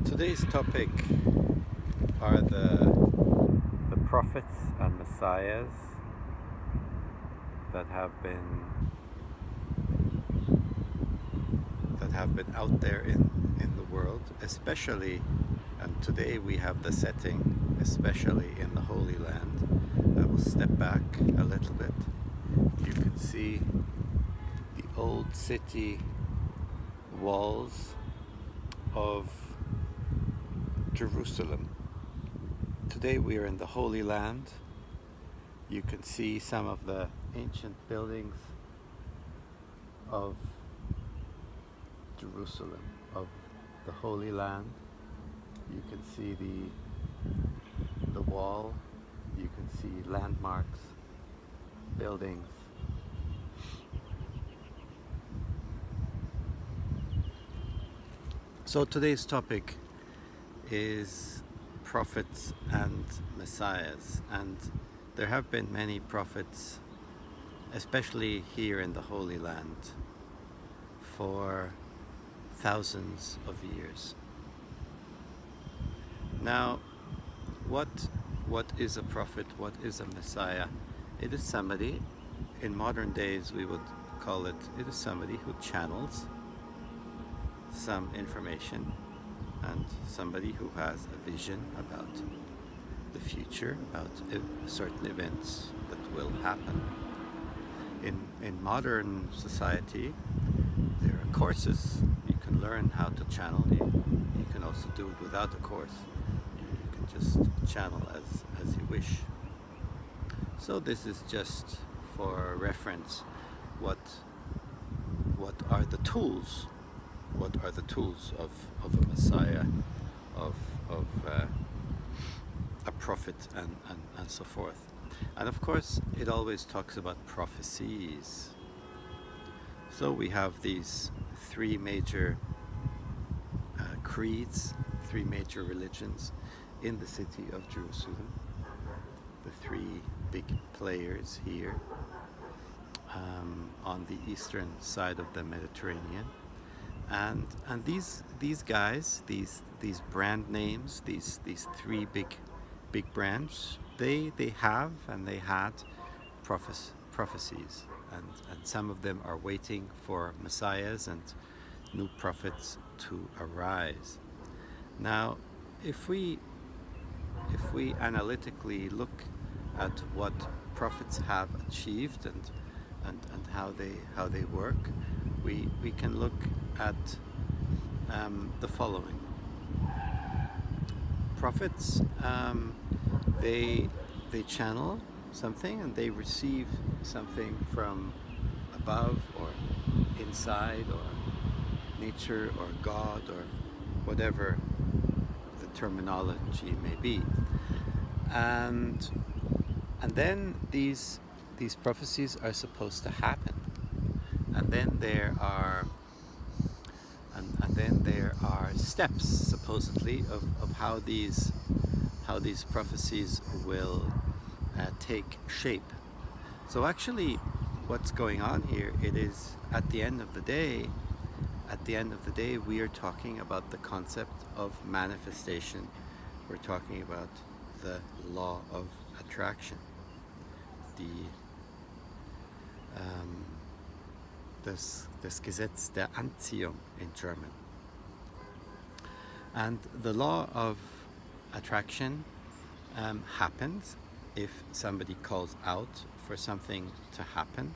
Today's topic are the prophets and messiahs that have been out there in the world, especially, and today we have the setting, especially in the Holy Land. I will step back a little bit. You can see the old city walls of Jerusalem. Today we are in the Holy Land. You can see some of the ancient buildings of Jerusalem, of the Holy Land. You can see the wall. You can see landmarks, buildings. So today's topic is prophets and messiahs, and there have been many prophets, especially here in the Holy Land, for thousands of years. Now, what is a prophet? What is a messiah? It is somebody, in modern days we would call it is somebody who channels some information, and somebody who has a vision about the future, about certain events that will happen. In modern society, there are courses. You can learn how to channel. You can also do it without a course. You can just channel as you wish. So this is just for reference. What are the tools? What are the tools of a messiah, of a prophet, and so forth? And of course, it always talks about prophecies. So we have these three major creeds, three major religions in the city of Jerusalem. The three big players here on the eastern side of the Mediterranean. And these guys, these brand names, these three big brands, they have and they had prophecies, and some of them are waiting for messiahs and new prophets to arise. Now, if we analytically look at what prophets have achieved and how they work, we can look at the following. Prophets, they channel something and they receive something from above or inside or nature or God or whatever the terminology may be, and then these prophecies are supposed to happen, and then there are steps supposedly of how these prophecies will take shape. So actually what's going on here, it is at the end of the day we are talking about the concept of manifestation. We're talking about the law of attraction, das Gesetz der Anziehung in German. And the law of attraction happens if somebody calls out for something to happen,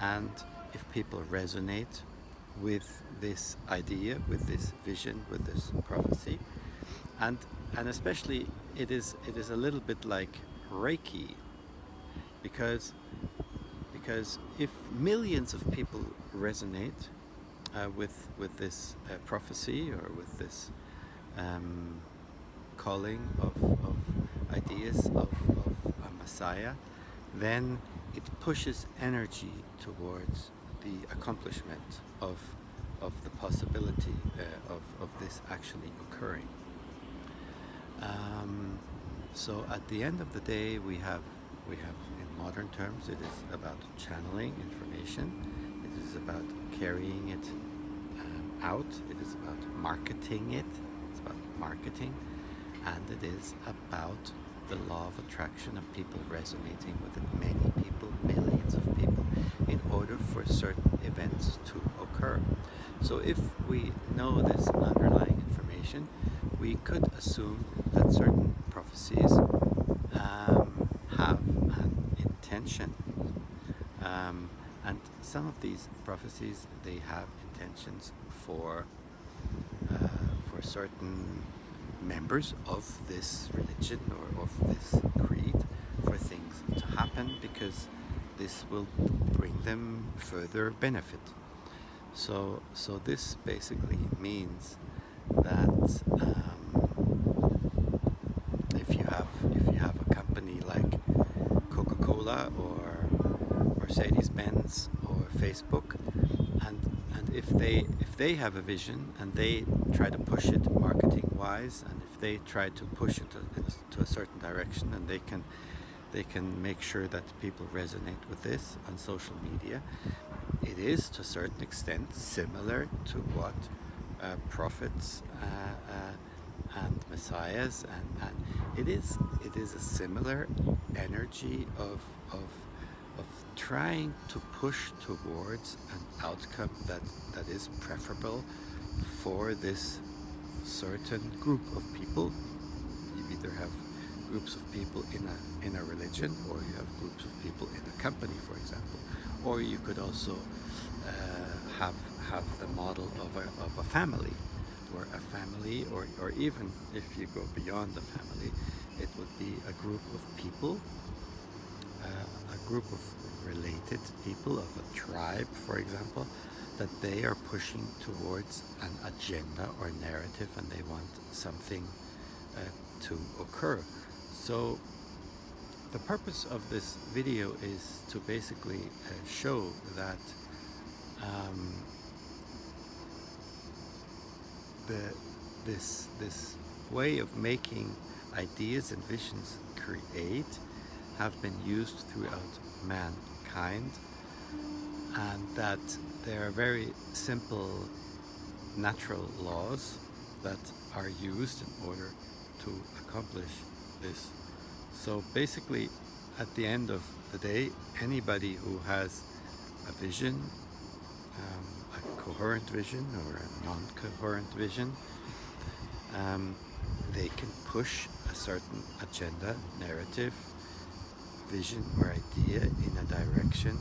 and if people resonate with this idea, with this vision, with this prophecy. And especially it is a little bit like reiki, because if millions of people resonate with this prophecy or with this calling of ideas of a messiah, then it pushes energy towards the accomplishment of the possibility of this actually occurring. So at the end of the day, we have in modern terms, it is about channeling information. It is about carrying it out. It is about marketing it. It's about marketing, and it is about the law of attraction and people resonating with it, many people, millions of people, in order for certain events to occur. So if we know this underlying information, we could assume that certain prophecies have an intention. And some of these prophecies, they have intentions for certain members of this religion or of this creed, for things to happen, because this will bring them further benefit. So this basically means that if you have a company like Coca-Cola or Mercedes-Benz or Facebook, and if they have a vision and they try to push it marketing wise, and if they try to push it to a certain direction, and they can make sure that people resonate with this on social media, it is to a certain extent similar to what prophets and messiahs, and it is a similar energy of trying to push towards an outcome that is preferable for this certain group of people. You either have groups of people in a religion, or you have groups of people in a company, for example, or you could also have the model of a family, or a family, or even if you go beyond the family, it would be a group of people, a group of related people of a tribe, for example, that they are pushing towards an agenda or narrative, and they want something to occur. So the purpose of this video is to basically show that this way of making ideas and visions create have been used throughout mankind, and that there are very simple natural laws that are used in order to accomplish this. So basically, at the end of the day, anybody who has a vision, a coherent vision or a non-coherent vision, they can push a certain agenda, narrative, vision or idea in a direction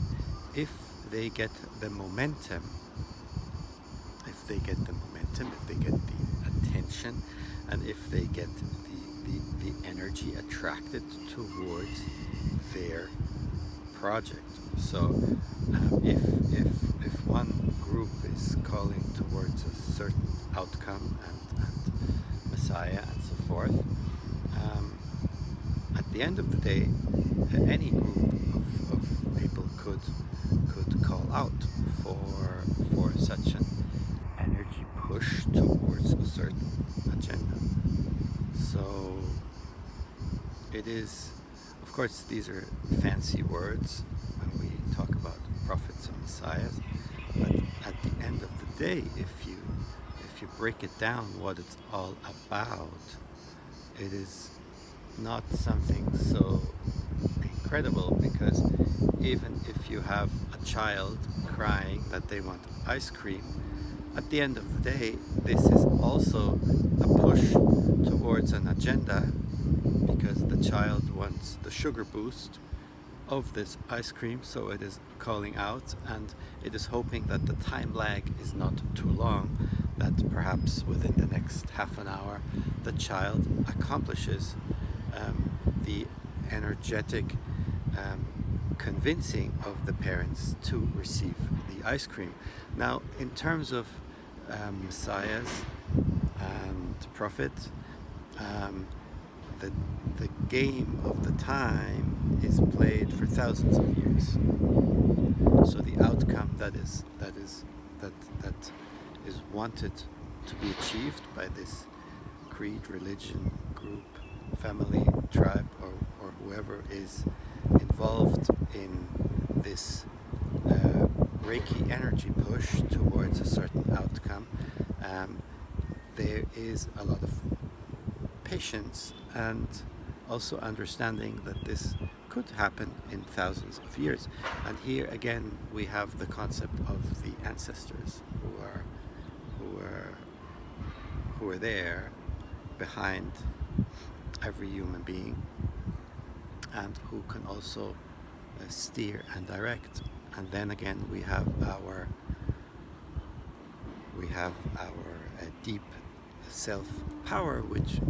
if they get the momentum, if they get the attention, and if they get the energy attracted towards their project. So if one group is calling towards a certain outcome and messiah and so forth, at the end of the day, any group of people could call out for such an energy push towards a certain agenda. So it is, of course, these are fancy words when we talk about prophets and messiahs, but at the end of the day, if you break it down, what it's all about, it is not something so incredible, because even if you have a child crying that they want ice cream, at the end of the day, this is also a push towards an agenda, because the child wants the sugar boost of this ice cream, so it is calling out, and it is hoping that the time lag is not too long, that perhaps within the next half an hour the child accomplishes the energetic convincing of the parents to receive the ice cream. Now, in terms of messiahs and prophets, the game of the time is played for thousands of years. So the outcome that is wanted to be achieved by this creed, religion, group, family, tribe, or whoever is involved in this reiki energy push towards a certain outcome, there is a lot of patience and also understanding that this could happen in thousands of years. And here again we have the concept of the ancestors who are there behind every human being, and who can also steer and direct. And then again we have our deep self power, which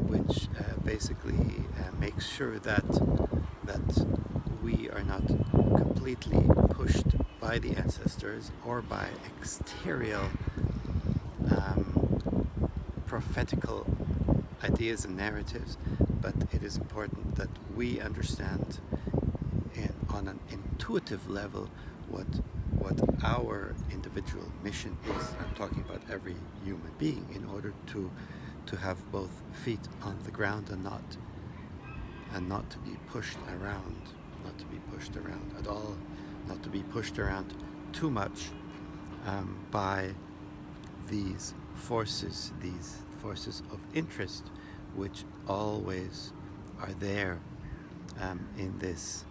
basically makes sure that we are not completely pushed by the ancestors or by exterior prophetical ideas and narratives, but it is important that we understand on an intuitive level what our individual mission is. I'm talking about every human being, in order to have both feet on the ground and not to be pushed around, not to be pushed around at all, not to be pushed around too much by these forces of interest, which always are there in this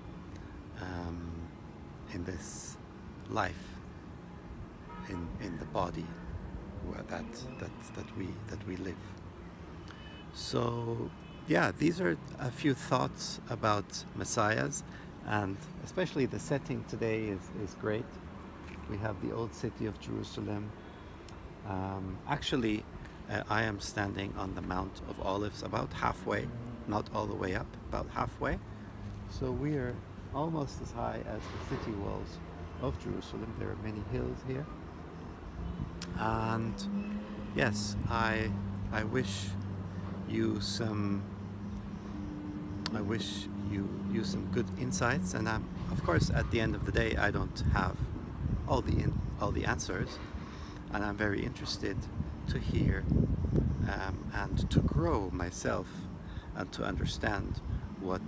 life, in the body that we live. So yeah, these are a few thoughts about messiahs, and especially the setting today is great. We have the old city of Jerusalem. Actually, I am standing on the Mount of Olives, about halfway, not all the way up, about halfway. So we are almost as high as the city walls of Jerusalem. There are many hills here. And yes, I wish you some good insights. And of course, at the end of the day, I don't have all the answers, and I'm very interested to hear and to grow myself and to understand what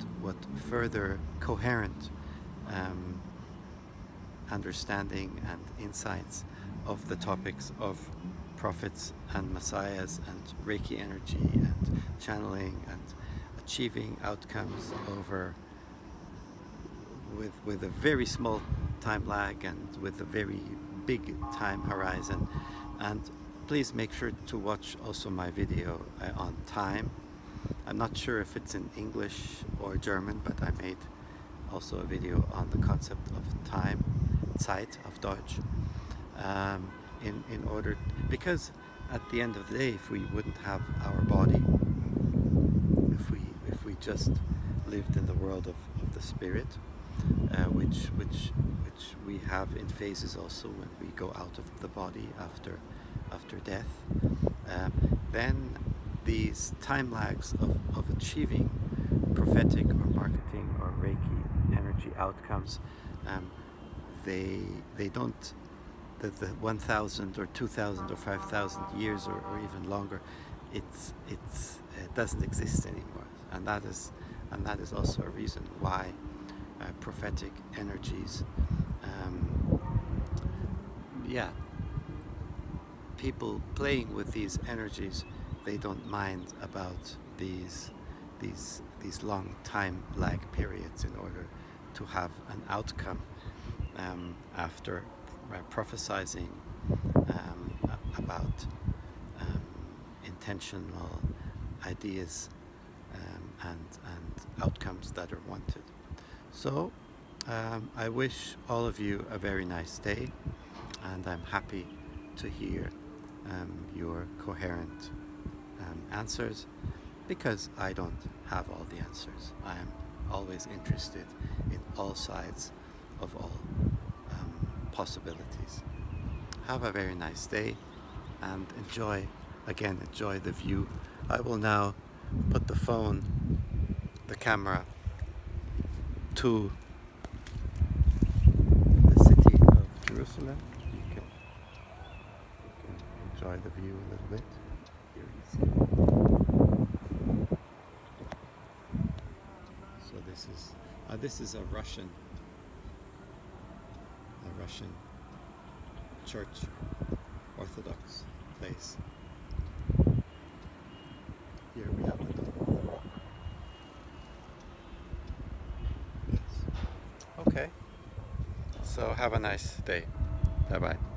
further coherent understanding and insights of the topics of prophets and messiahs and reiki energy and channeling and achieving outcomes with a very small time lag and with a very big time horizon. And please make sure to watch also my video on time. I'm not sure if it's in English or German, but I made also a video on the concept of time, Zeit auf Deutsch, in order, because at the end of the day, if we wouldn't have our body, if we just lived in the world of the spirit, which we have in phases also when we go out of the body after death, then these time lags of achieving prophetic or marketing or reiki energy outcomes, they don't, the 1,000 or 2,000 or 5,000 years or even longer, it doesn't exist anymore. And that is also a reason why prophetic energies, people playing with these energies, they don't mind about these long time lag periods in order to have an outcome after prophesizing about intentional ideas and outcomes that are wanted. So I wish all of you a very nice day, and I'm happy to hear your coherent answers, because I don't have all the answers. I am always interested in all sides of all possibilities. Have a very nice day and enjoy the view. I will now put the camera to the city of Jerusalem. You can enjoy the view a little bit. Here you see. So this is a Russian church, Orthodox place. Here we have the Okay? So have a nice day. Bye-bye.